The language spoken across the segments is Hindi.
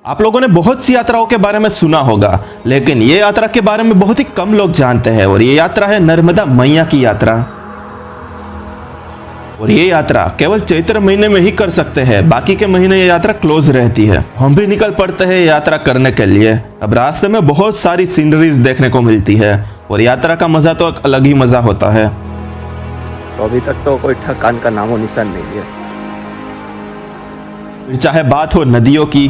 आप लोगों ने बहुत सी यात्राओं के बारे में सुना होगा, लेकिन ये यात्रा के बारे में बहुत ही कम लोग जानते हैं और ये यात्रा है नर्मदा मैया की यात्रा। और ये यात्रा केवल चैत्र महीने में ही कर सकते हैं, बाकी के महीने ये यात्रा क्लोज रहती है। हम भी निकल पड़ते हैं यात्रा करने के लिए। अब रास्ते में बहुत सारी सीनरीज देखने को मिलती है और यात्रा का मजा तो एक अलग ही मजा होता है। तो अभी तक तो कोई ठकान का नामो निशान नहीं है। फिर चाहे बात हो नदियों की,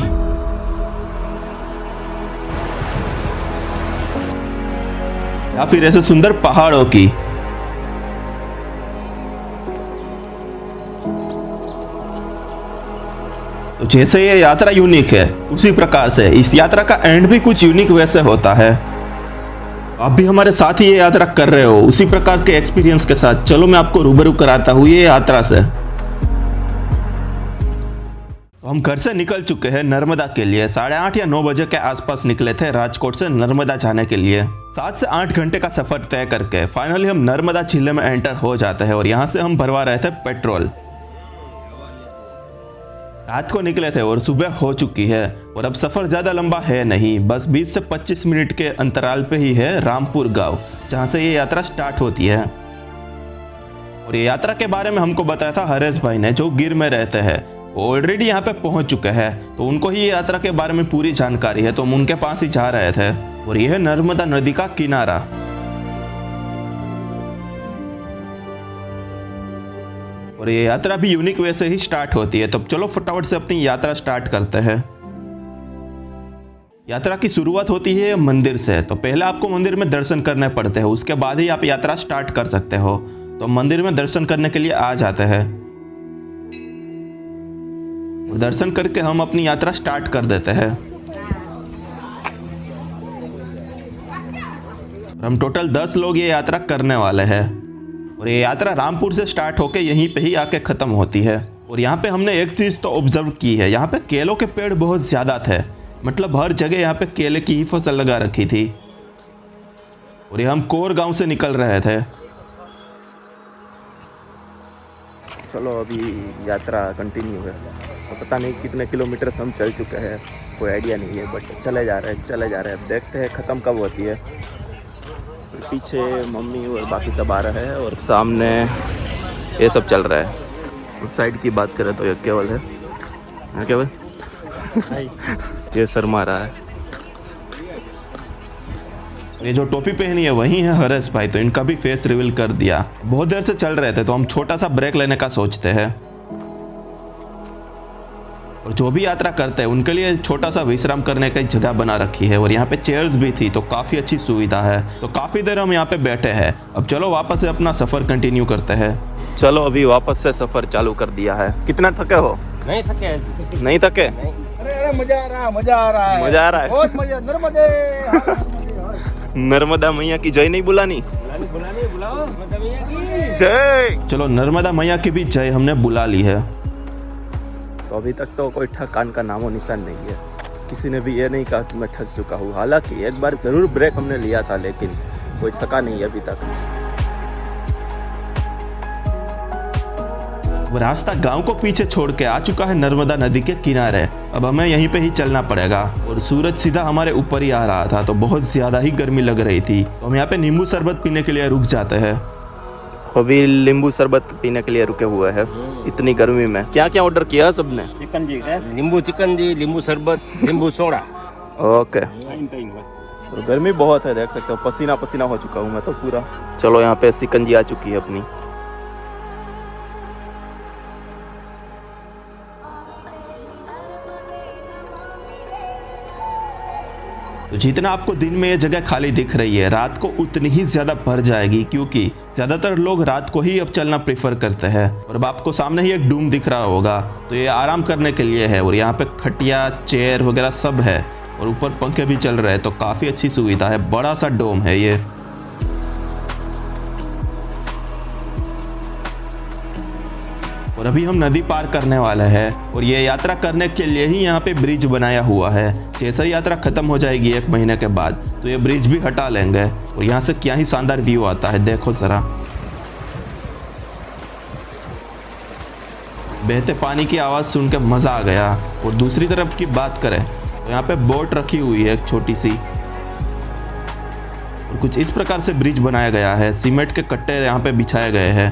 या फिर ऐसे सुंदर पहाड़ों की, तो जैसे ये यात्रा यूनिक है, उसी प्रकार से इस यात्रा का एंड भी कुछ यूनिक वैसे होता है। आप भी हमारे साथ ही ये यात्रा कर रहे हो उसी प्रकार के एक्सपीरियंस के साथ। चलो मैं आपको रूबरू कराता हूँ ये यात्रा से। तो हम घर से निकल चुके हैं नर्मदा के लिए। 8:30 या 9 बजे के आसपास निकले थे राजकोट से नर्मदा जाने के लिए। 7 से 8 घंटे का सफर तय करके फाइनली हम नर्मदा जिले में एंटर हो जाते हैं और यहाँ से हम भरवा रहे थे पेट्रोल। रात को निकले थे और सुबह हो चुकी है और अब सफर ज्यादा लंबा है नहीं, बस 20 से 25 मिनट के अंतराल पे ही है रामपुर गांव, जहां से ये यात्रा स्टार्ट होती है। और ये यात्रा के बारे में हमको बताया था हरेश भाई ने, जो गिर में रहते हैं। वो ऑलरेडी यहाँ पे पहुंच चुके हैं, तो उनको ही ये यात्रा के बारे में पूरी जानकारी है, तो हम उनके पास ही जा रहे थे। और यह है नर्मदा नदी का किनारा। और ये यात्रा भी यूनिक वे से ही स्टार्ट होती है। तो चलो फटाफट से अपनी यात्रा स्टार्ट करते हैं। यात्रा की शुरुआत होती है मंदिर से, तो पहले आपको मंदिर में दर्शन करने पड़ते हैं, उसके बाद ही आप यात्रा स्टार्ट कर सकते हो। तो मंदिर में दर्शन करने के लिए आ जाते हैं और दर्शन करके हम अपनी यात्रा स्टार्ट कर देते हैं। हम टोटल 10 लोग ये यात्रा करने वाले हैं और ये यात्रा रामपुर से स्टार्ट होके यहीं पे ही आके खत्म होती है। और यहाँ पे हमने एक चीज़ तो ऑब्जर्व की है, यहाँ पे केलों के पेड़ बहुत ज़्यादा थे, मतलब हर जगह यहाँ पे केले की ही फसल लगा रखी थी। और ये हम कोर गांव से निकल रहे थे। चलो अभी यात्रा कंटिन्यू है। तो पता नहीं कितने किलोमीटर हम चल चुके हैं, कोई आइडिया नहीं है, बट चले जा रहे हैं। देखते हैं ख़त्म कब होती है। पीछे मम्मी और बाकी सब आ रहे हैं और सामने ये सब चल रहा है। और साइड की बात करें तो ये केवल है, हाँ केवल ये शर्मा रहा है। ये जो टोपी पहनी है वही है हरेश भाई, तो इनका भी फेस रिवील कर दिया। बहुत देर से चल रहे थे, तो हम छोटा सा ब्रेक लेने का सोचते हैं। और जो भी यात्रा करते हैं उनके लिए छोटा सा विश्राम करने की जगह बना रखी है और यहाँ पे चेयर्स भी थी, तो काफ़ी अच्छी सुविधा है। तो काफ़ी देर हम यहाँ पे बैठे हैं। अब चलो वापस से अपना सफ़र कंटिन्यू करते हैं। चलो अभी वापस से सफ़र चालू कर दिया है। कितना थके हो? नहीं थके। नहीं थके? अरे मजा आ रहा है। मजा आ रहा है। बहुत मजा। नर्मदा मैया की जय नहीं बुलानी? बुलाओ नर्मदा मैया की जय। चलो नर्मदा मैया की भी जय हमने बुला ली है। तो अभी तक तो कोई ठकान का नामो निशान नहीं है। किसी ने भी ये नहीं कहा कि मैं थक चुका हूँ। हालांकि एक बार ज़रूर ब्रेक हमने लिया था, लेकिन कोई थका नहीं है अभी तक। वो रास्ता गांव को पीछे छोड़ के आ चुका है नर्मदा नदी के किनारे। अब हमें यहीं पे ही चलना पड़ेगा। और सूरज सीधा हमारे ऊपर ही आ रहा था, तो बहुत ज़्यादा ही गर्मी लग रही थी। तो हम यहाँ पे नींबू शरबत पीने के लिए रुक जाते हैं। अभी नींबू शरबत पीने के लिए रुके हुए हैं इतनी गर्मी में। क्या क्या ऑर्डर किया सबने? चिकन जी है, नींबू चिकन जी, नींबू शरबत, नींबू सोडा। ओके। तो गर्मी बहुत है, देख सकते हो पसीना पसीना हो चुका हूँ मैं तो पूरा। चलो यहाँ पे सिकंजी आ चुकी है अपनी। तो जितना आपको दिन में ये जगह खाली दिख रही है, रात को उतनी ही ज़्यादा भर जाएगी, क्योंकि ज़्यादातर लोग रात को ही अब चलना प्रेफर करते हैं। और अब आपको सामने ही एक डूम दिख रहा होगा, तो ये आराम करने के लिए है। और यहाँ पे खटिया चेयर वगैरह सब है और ऊपर पंखे भी चल रहे हैं, तो काफ़ी अच्छी सुविधा है। बड़ा सा डोम है ये। और अभी हम नदी पार करने वाले हैं और ये यात्रा करने के लिए ही यहाँ पे ब्रिज बनाया हुआ है। जैसे ही यात्रा खत्म हो जाएगी 1 महीने के बाद, तो ये ब्रिज भी हटा लेंगे। और यहाँ से क्या ही शानदार व्यू आता है, देखो जरा। बहते पानी की आवाज़ सुन के मज़ा आ गया। और दूसरी तरफ की बात करें तो यहाँ पे बोट रखी हुई है एक छोटी सी, और कुछ इस प्रकार से ब्रिज बनाया गया है। सीमेंट के कट्टे यहाँ पे बिछाए गए हैं।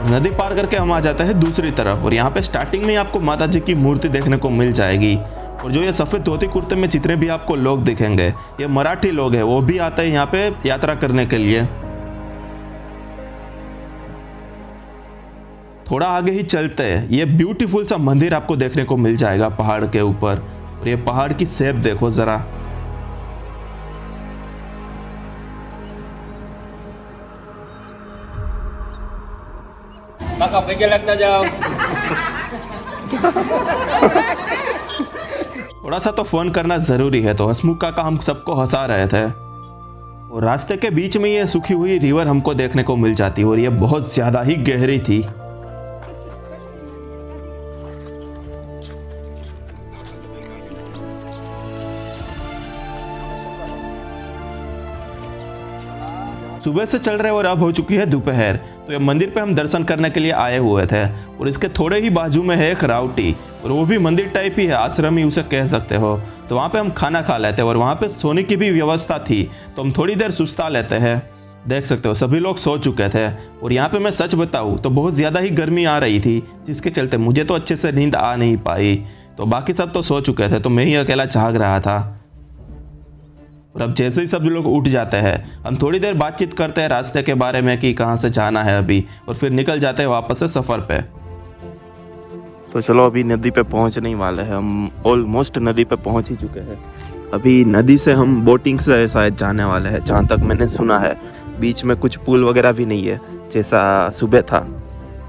नदी पार करके हम आ जाते हैं दूसरी तरफ, और यहाँ पे स्टार्टिंग में आपको माता जी की मूर्ति देखने को मिल जाएगी। और जो ये सफ़ेद धोती कुर्ते में जितने भी आपको लोग दिखेंगे, ये मराठी लोग हैं, वो भी आते हैं यहाँ पे यात्रा करने के लिए। थोड़ा आगे ही चलते हैं, ये ब्यूटीफुल सा मंदिर आपको देखने को मिल जाएगा पहाड़ के ऊपर। और ये पहाड़ की शेप देखो जरा। काका पैके लगता जाओ। थोड़ा सा तो फोन करना जरूरी है, तो हसमुख काका हम सबको हंसा रहे थे। और रास्ते के बीच में ये सूखी हुई रिवर हमको देखने को मिल जाती, और ये बहुत ज्यादा ही गहरी थी। सुबह से चल रहे और अब हो चुकी है दोपहर। तो ये मंदिर पे हम दर्शन करने के लिए आए हुए थे, और इसके थोड़े ही बाजू में है एक रावटी, और वो भी मंदिर टाइप ही है, आश्रम ही उसे कह सकते हो। तो वहाँ पे हम खाना खा लेते हैं, और वहाँ पे सोने की भी व्यवस्था थी, तो हम थोड़ी देर सुस्ता लेते हैं। देख सकते हो सभी लोग सो चुके थे। और यहाँ पे मैं सच बताऊँ तो बहुत ज़्यादा ही गर्मी आ रही थी, जिसके चलते मुझे तो अच्छे से नींद आ नहीं पाई। तो बाकी सब तो सो चुके थे, तो मैं ही अकेला जाग रहा था। और अब जैसे ही सब लोग उठ जाते हैं, हम थोड़ी देर बातचीत करते हैं रास्ते के बारे में कि कहाँ से जाना है अभी, और फिर निकल जाते हैं वापस से सफ़र पे। तो चलो अभी नदी पे पहुंचने ही वाले हैं, हम ऑलमोस्ट नदी पे पहुंच ही चुके हैं। अभी नदी से हम बोटिंग से शायद जाने वाले हैं, जहाँ तक मैंने सुना है। बीच में कुछ पुल वगैरह भी नहीं है जैसा सुबह था।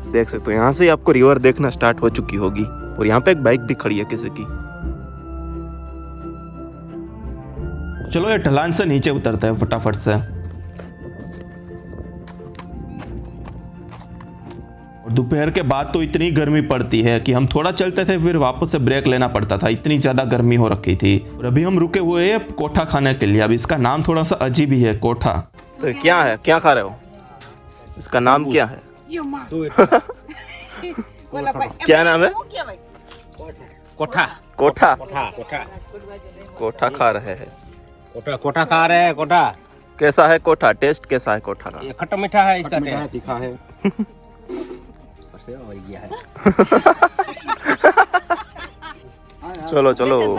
देख सकते हो यहाँ से आपको रिवर देखना स्टार्ट हो चुकी होगी, और यहाँ पे एक बाइक भी खड़ी है किसी की। चलो ये ढलान से नीचे उतरते हैं फटाफट से। और दोपहर के बाद तो इतनी गर्मी पड़ती है कि हम थोड़ा चलते थे, फिर वापस से ब्रेक लेना पड़ता था, इतनी ज़्यादा गर्मी हो रखी थी। और अभी हम रुके हुए हैं कोठा खाने के लिए। अब इसका नाम थोड़ा सा अजीब ही है, कोठा। तो क्या है, क्या खा रहे हो? इसका नाम क्या है? क्या नाम है? कोठा कोठा। कोठा कोठा कोठा खा रहे हैं। कोठा कोठा खा रहे हैं। कोठा कैसा है कोठा? टेस्ट कैसा है कोठा का? ये खट्टा मीठा है, इसका टेस्ट तीखा है। चलो चलो,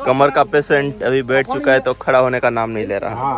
कमर का पेशेंट अभी बैठ चुका है, तो खड़ा होने का नाम नहीं ले रहा।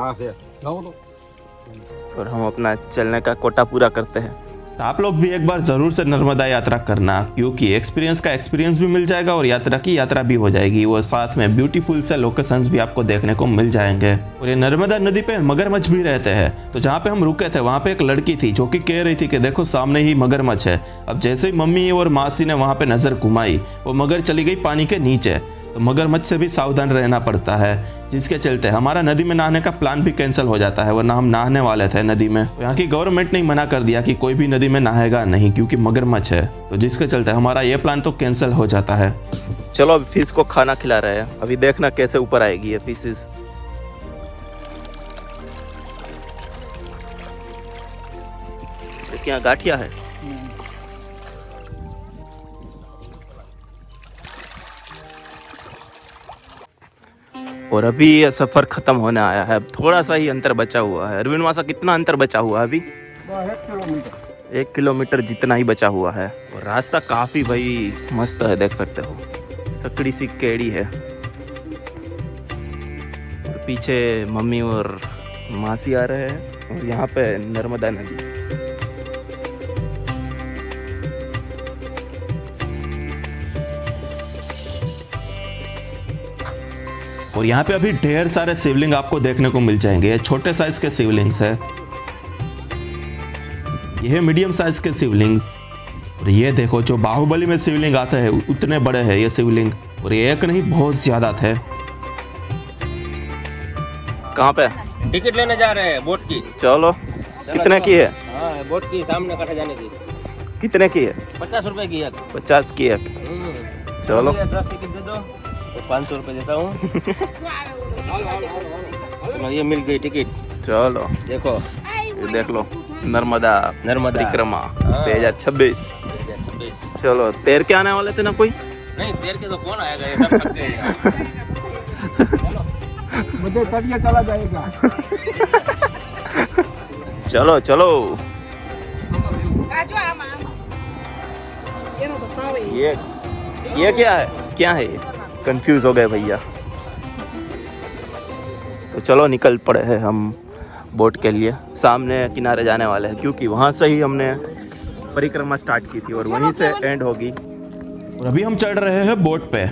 और हम अपना चलने का कोटा पूरा करते हैं। आप लोग भी एक बार ज़रूर से नर्मदा यात्रा करना, क्योंकि एक्सपीरियंस का एक्सपीरियंस भी मिल जाएगा और यात्रा की यात्रा भी हो जाएगी। वो साथ में ब्यूटीफुल से लोकेशंस भी आपको देखने को मिल जाएंगे। और ये नर्मदा नदी पे मगरमच्छ भी रहते हैं। तो जहाँ पे हम रुके थे वहाँ पे एक लड़की थी जो कि कह रही थी कि देखो सामने ही मगरमच्छ है। अब जैसे ही मम्मी और मासी ने वहाँ पे नज़र घुमाई, वो मगर चली गई पानी के नीचे। तो मगरमच्छ से भी सावधान रहना पड़ता है, जिसके चलते हमारा नदी में नहाने का प्लान भी कैंसिल हो जाता है, वरना हम नहाने वाले थे नदी में। तो यहाँ की गवर्नमेंट ने मना कर दिया कि कोई भी नदी में नहाएगा नहीं, क्योंकि मगरमच्छ है। तो जिसके चलते हमारा ये प्लान तो कैंसिल हो जाता है। चलो अब फिश को खाना खिला रहे हैं, अभी देखना कैसे ऊपर आएगी ये फिशेस। क्या गाठिया है? और अभी ये सफर खत्म होने आया है, थोड़ा सा ही अंतर बचा हुआ है। अरविंद मासा कितना अंतर बचा हुआ है अभी? 1 किलोमीटर जितना ही बचा हुआ है। और रास्ता काफी भाई मस्त है, देख सकते हो सकड़ी सी केड़ी है। और पीछे मम्मी और मासी आ रहे हैं, और यहाँ पे नर्मदा नदी। और यहाँ पे अभी ढेर सारे शिवलिंग आपको देखने को मिल जाएंगे। ये छोटे साइज के शिवलिंग्स है, ये है मीडियम साइज के शिवलिंग्स। और ये देखो जो बाहुबली में शिवलिंग आते हैं उतने बड़े हैं ये शिवलिंग। और ये एक नहीं बहुत ज्यादा थे। कहाँ पे? टिकट लेने जा रहे हैं बोट की। चलो कितने की है? हाँ, बोट की सामने कटा जाने की। कितने की है? 50 रुपए की है। 50 की है। चलो टिकट दे दो तो 500 रुपए देता हूँ। चलो ये मिल गई टिकट। चलो देखो ये देख लो। नर्मदा नर्मदा परिक्रमा हाँ। 2026। 2026 चलो तैर के आने वाले थे ना कोई? नहीं तैर के तो कौन आएगा, ये सब थक गए यार। मुझे तरिया चला जाएगा। चलो चलो। ये क्या है ये? कंफ्यूज हो गए भैया। तो चलो निकल पड़े हैं हम बोट के लिए, सामने किनारे जाने वाले हैं क्योंकि वहाँ से ही हमने परिक्रमा स्टार्ट की थी और वहीं से एंड होगी। और अभी हम चढ़ रहे हैं बोट पे।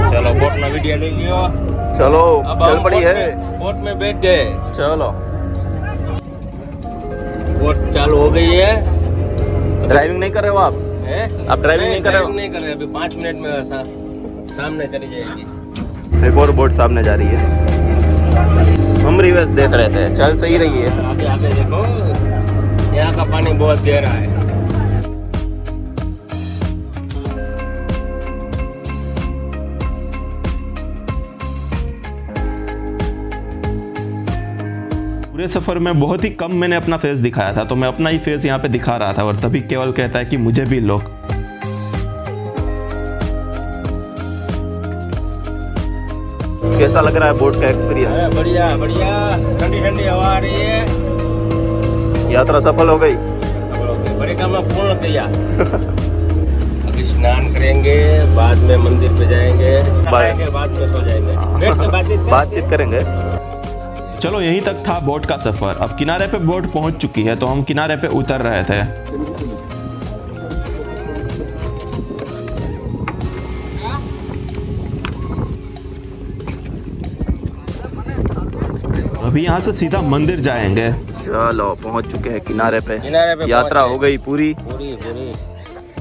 चलो बोट में वीडियो ले लियो। चलो अब चल हम पड़ी है। बोट में बैठ गए। चलो बोट चालू हो गई है। ड्राइविंग नहीं कर रहे हो आप? हैं? आप ड्राइविंग नहीं कर रहे हो? नहीं कर रहे, अभी 5 मिनट में सामने चली जाएगी। एक और बोट सामने जा रही है। हम रिवर्स देख रहे थे, चल सही रही है। आगे आगे देखो, यहाँ का पानी बहुत गहरा है। पूरे सफर में बहुत ही कम मैंने अपना फेस दिखाया था, तो मैं अपना ही फेस यहाँ पे दिखा रहा था और तभी केवल कहता है कि मुझे भी लो। कैसा लग रहा है बोट का एक्सपीरियंस? बढ़िया बढ़िया, ठंडी ठंडी हवा आ रही है। यात्रा सफल हो गई। परिक्रमा पूर्ण किया। अभी स्नान करेंगे, बाद में मंदिर पे जाएंगे, नहाएंगे, बाद में सो जाएंगे। बैठ के बातचीत करेंगे। चलो यहीं तक था बोट का सफर। अब किनारे पे बोट पहुंच चुकी है तो हम किनारे पे उतर रहे थे। अभी यहाँ से सीधा मंदिर जाएंगे। चलो पहुंच चुके हैं किनारे पे। किनारे यात्रा पहुंच हो गई पूरी। पूरी पूरी।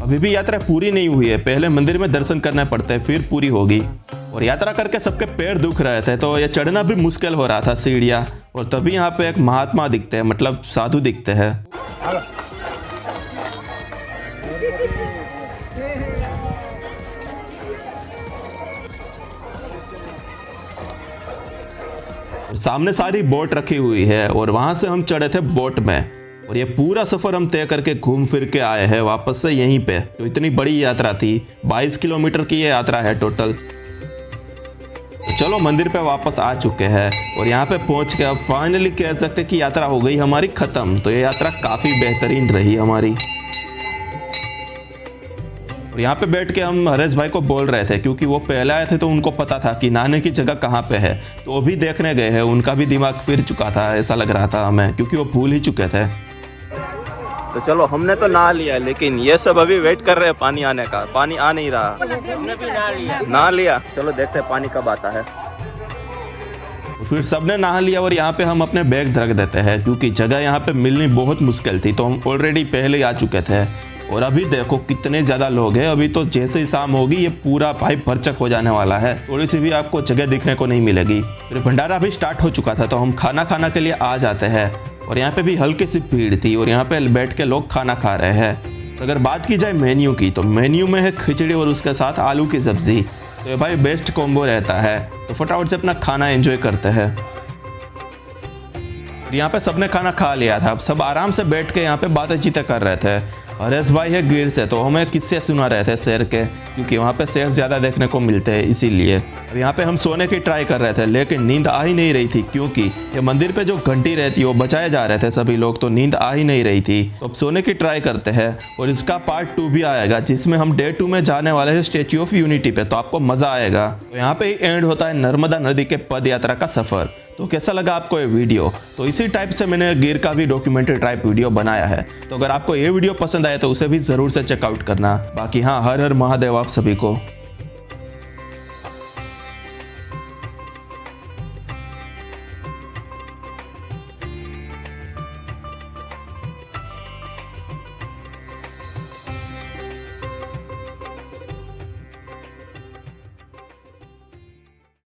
अभी भी यात्रा पूरी नहीं हुई है, पहले मंदिर में दर्शन करने पड़ते हैं फिर पूरी होगी। और यात्रा करके सबके पैर दुख रहे थे तो ये चढ़ना भी मुश्किल हो रहा था सीढ़ियाँ। और तभी यहाँ पे एक महात्मा दिखते हैं, मतलब साधु दिखते हैं। सामने सारी बोट रखी हुई है और वहां से हम चढ़े थे बोट में। और ये पूरा सफर हम तय करके घूम फिर के आए हैं वापस से यहीं पे। तो इतनी बड़ी यात्रा थी, 22 किलोमीटर की ये यात्रा है टोटल। तो चलो मंदिर पे वापस आ चुके हैं और यहाँ पे पहुँच के अब फाइनली कह सकते कि यात्रा हो गई हमारी ख़त्म। तो ये यात्रा काफ़ी बेहतरीन रही हमारी। और यहाँ पे बैठ के हम हरेश भाई को बोल रहे थे क्योंकि वो पहले आए थे तो उनको पता था कि नहाने की जगह कहाँ पे है, तो वो भी देखने गए हैं। उनका भी दिमाग फिर चुका था, ऐसा लग रहा था हमें, क्योंकि वो भूल ही चुके थे। तो चलो हमने तो नहा लिया, लेकिन ये सब अभी वेट कर रहे हैं पानी आने का। पानी आ नहीं रहा। हमने भी नहा लिया। चलो देखते हैं पानी कब आता है। फिर सबने नहा लिया और यहाँ पे हम अपने बैग्स रख देते हैं क्योंकि जगह यहाँ पे मिलनी बहुत मुश्किल थी। तो हम ऑलरेडी पहले आ चुके थे। और अभी देखो कितने ज़्यादा लोग हैं। अभी तो जैसे ही शाम होगी ये पूरा पाइप भरचक हो जाने वाला है, थोड़ी सी भी आपको जगह दिखने को नहीं मिलेगी। फिर भंडारा भी स्टार्ट हो चुका था तो हम खाना खाने के लिए आ जाते हैं। और यहाँ पे भी हल्की सी भीड़ थी और यहाँ पे बैठ के लोग खाना खा रहे हैं। तो अगर बात की जाए मेन्यू की, तो मेन्यू में है खिचड़ी और उसके साथ आलू की सब्जी। तो ये भाई बेस्ट कॉम्बो रहता है। तो फटाफट से अपना खाना एंजॉय करते हैं। यहाँ पे सबने खाना खा लिया था। अब सब आराम से बैठ के यहाँ पे बातें चीतें कर रहे थे। हरेश भाई है गिर से, तो हमें किस्से सुना रहे थे शेर के, क्योंकि वहाँ पे शेर ज़्यादा देखने को मिलते हैं इसीलिए। अब यहाँ पे हम सोने की ट्राई कर रहे थे लेकिन नींद आ ही नहीं रही थी क्योंकि ये मंदिर पे जो घंटी रहती है वो बचाए जा रहे थे सभी लोग, तो नींद आ ही नहीं रही थी। तो अब सोने की ट्राई करते हैं और इसका पार्ट 2 भी आएगा जिसमें हम डे 2 में जाने वाले हैं स्टेच्यू ऑफ यूनिटी पे, तो आपको मज़ा आएगा। तो यहाँ पे ही एंड होता है नर्मदा नदी के पद यात्रा का सफ़र। तो कैसा लगा आपको ये वीडियो? तो इसी टाइप से मैंने गिर का भी डॉक्यूमेंट्री टाइप वीडियो बनाया है। तो अगर आपको ये वीडियो पसंद आए तो उसे भी ज़रूर से चेकआउट करना। बाकी हाँ, हर हर महादेव आप सभी को।